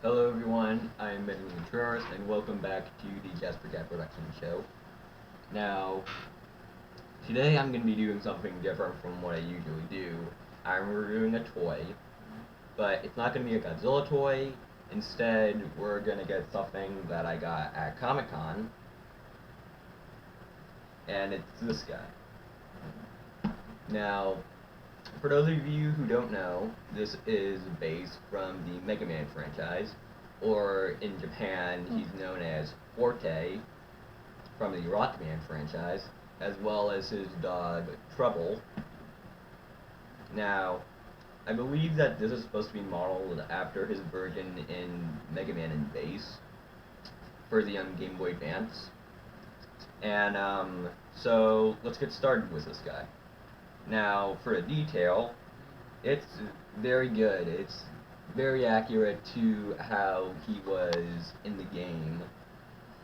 Hello everyone, I'm Benjamin Contreras and welcome back to the Jasper Cat Production Show. Now, today I'm going to be doing something different from what I usually do. I'm reviewing a toy, but it's not going to be a Godzilla toy. Instead, we're going to get something that I got at Comic Con, and it's this guy. Now, for those of you who don't know, this is based from the Mega Man franchise, or in Japan, he's known as Forte from the Rockman franchise, as well as his dog Treble. Now, I believe that this is supposed to be modeled after his version in Mega Man and Base for the Game Boy Advance. And so let's get started with this guy. Now, for the detail, it's very good. It's very accurate to how he was in the game.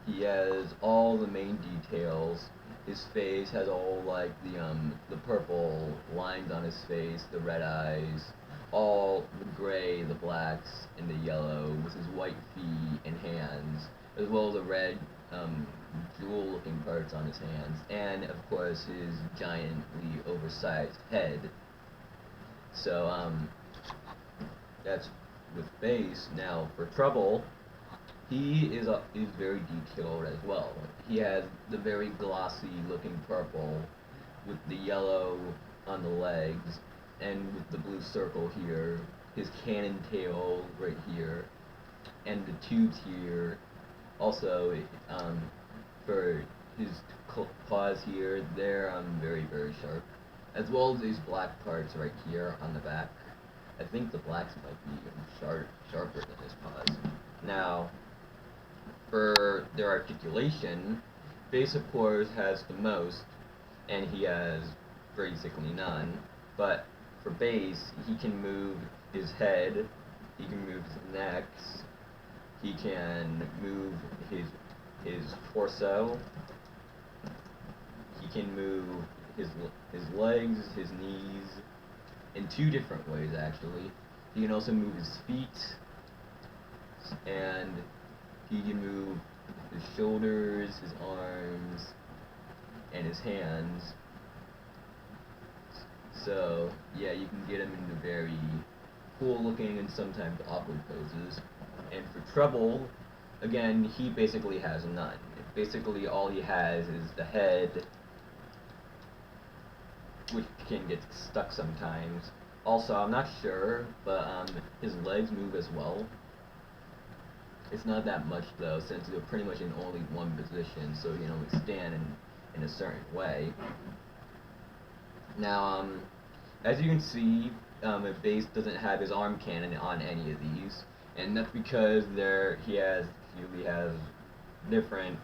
He has all the main details. His face has all like the purple lines on his face, the red eyes, all the gray, the blacks, and the yellow with his white feet and hands, as well as the red jewel-looking parts on his hands, and of course his giantly oversized head. So that's with base. Now for Trouble, he is very detailed as well. He has the very glossy looking purple with the yellow on the legs and with the blue circle here, his cannon tail right here, and the tubes here. Also, for his claws here, they're very sharp, as well as these black parts right here on the back. I think the blacks might be even sharper than his paws. Now, for their articulation, Base of course has the most, and he has basically none. But for Base, he can move his head, he can move his neck, he can move his torso, he can move his legs, his knees, in two different ways actually. He can also move his feet, and he can move his shoulders, his arms, and his hands. So yeah, you can get him into very cool looking and sometimes awkward poses. And for Treble, again, he basically has none. Basically all he has is the head, which can get stuck sometimes. Also, I'm not sure, but his legs move as well. It's not that much though, since they're pretty much in only one position, so you can only stand in a certain way. Now, as you can see, Base doesn't have his arm cannon on any of these, and that's because he usually has different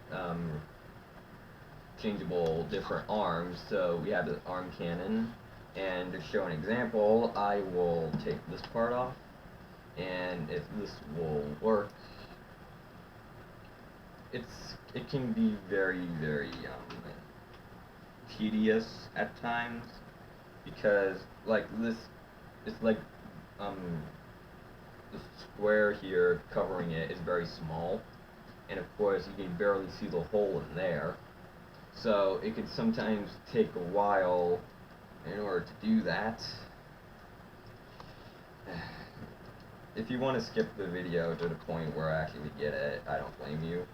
changeable different arms. So we have the arm cannon, and to show an example, I will take this part off, and if this will work, it can be very tedious at times, because like this, it's like the square here covering it is very small, and of course you can barely see the hole in there. So it can sometimes take a while in order to do that. If you want to skip the video to the point where I actually get it, I don't blame you,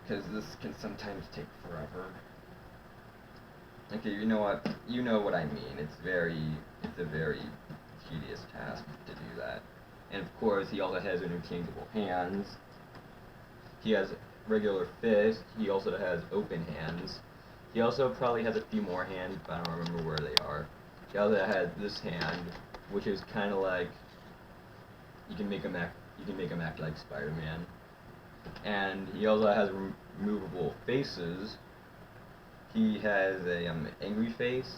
because this can sometimes take forever. Okay, you know what? You know what I mean. It's a very tedious task to do that. And of course, he also has interchangeable hands. He has regular fists. He also has open hands. He also probably has a few more hands, but I don't remember where they are. He also has this hand, which is kind of like you can make him act like Spider-Man. And he also has removable faces. He has a angry face.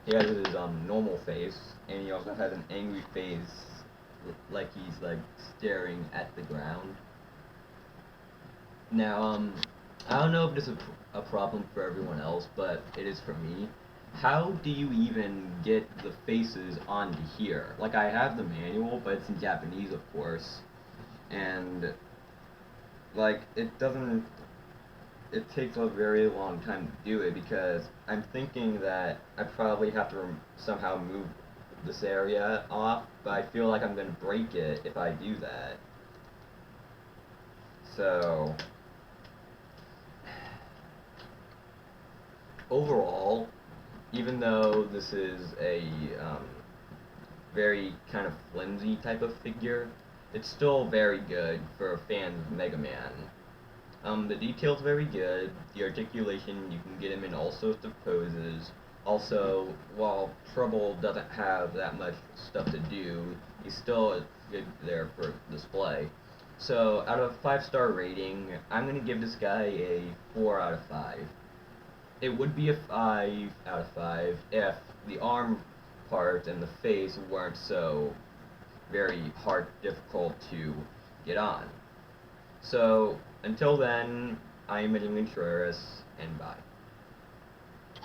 He has his normal face, and he also has an angry face, like he's like staring at the ground. Now, I don't know if this is a problem for everyone else, but it is for me. How do you even get the faces onto here? Like, I have the manual, but it's in Japanese, of course. and like it takes a very long time to do it because I'm thinking that I probably have to somehow move this area off, but I feel like I'm gonna break it if I do that. So overall, even though this is a very kind of flimsy type of figure, it's still very good for fans of Mega Man. The detail's very good. The articulation, you can get him in all sorts of poses. Also, while Treble doesn't have that much stuff to do, he's still good there for display. So, out of a 5-star rating, I'm gonna give this guy a 4 out of 5. It would be a 5 out of 5 if the arm part and the face weren't so very hard, difficult to get on. So, until then, I am Edwin Contreras, and bye.